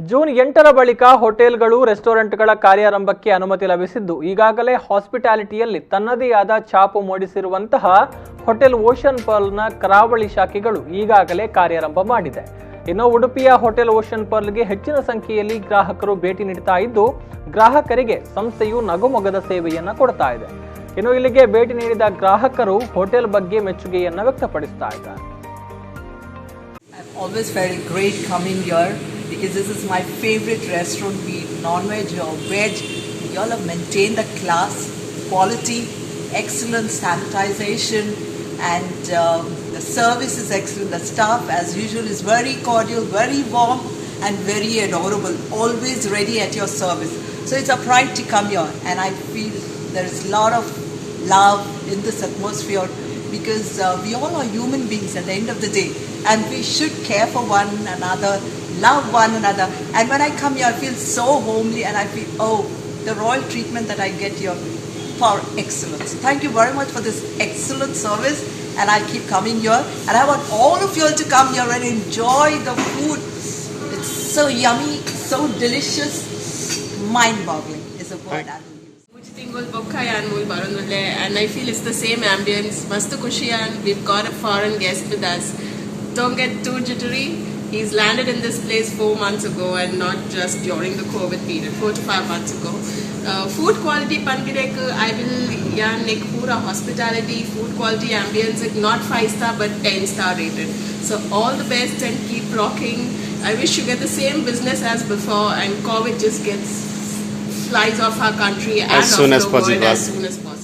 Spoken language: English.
June 8ರ ಬಳಿಕ ಹೋಟೆಲ್ಗಳು ರೆಸ್ಟೋರೆಂಟ್ಗಳ ಕಾರ್ಯಾರಂಭಕ್ಕೆ ಅನುಮತಿ ಲಭಿಸಿದ್ದು ಈಗಾಗಲೇ ಹಾಸ್ಪಿಟಾಲಿಟಿಯಲ್ಲಿ ತನ್ನದೇ ಆದ ಛಾಪು ಮೂಡಿಸಿರುವಂತಹ ಹೋಟೆಲ್ ಓಷನ್ ಪರ್ಲ್ನ ಕರಾವಳಿ ಶಾಖೆಗಳು ಈಗಾಗಲೇ ಕಾರ್ಯಾರಂಭ ಮಾಡಿದೆ. ಇನ್ನು ಉಡುಪಿಯ ಹೋಟೆಲ್ ಓಷನ್ ಪರ್ಲ್ಗೆ ಹೆಚ್ಚಿನ ಸಂಖ್ಯೆಯಲ್ಲಿ ಗ್ರಾಹಕರು ಭೇಟಿ ನೀಡುತ್ತಾ ಇದ್ದು ಗ್ರಾಹಕರಿಗೆ ಸಂಸ್ಥೆಯು ನಗುಮೊಗದ ಸೇವೆಯನ್ನ ಕೊಡ್ತಾ ಇದೆ. ಇನ್ನು ಇಲ್ಲಿಗೆ ಭೇಟಿ ನೀಡಿದ ಗ್ರಾಹಕರು ಹೋಟೆಲ್ ಬಗ್ಗೆ ಮೆಚ್ಚುಗೆಯನ್ನ ವ್ಯಕ್ತಪಡಿಸ್ತಾ ಇದ್ದಾರೆ. I've always felt great coming here because this is my favorite restaurant, be it non-veg or veg. You all have maintained the class, quality, excellent sanitization, and the service is excellent. The staff, as usual, is very cordial, very warm, and very adorable. Always ready at your service. So it's a pride to come here, and I feel there is a lot of love in this atmosphere because we all are human beings at the end of the day, and we should care for one another, love one another. And when I come here, I feel so homely, and I feel, oh, the royal treatment that I get here, for excellence. Thank you very much for this excellent service, and I'll keep coming here. And I want all of you all to come here and enjoy the food. It's so yummy, so delicious, mind-boggling is a word I will use. And I feel it's the same ambience. Mastu Kushiyan, we've got a foreign guest with us. Don't get too jittery. He's landed in this place 4 months ago and not just during the COVID period, 4 to 5 months ago. Food quality Pangireku, I will Nik Pura hospitality, food quality ambience, not 5-star but 10-star rated. So all the best and keep rocking. I wish you get the same business as before and COVID just flies off our country and as soon as off the possible. world as soon as possible.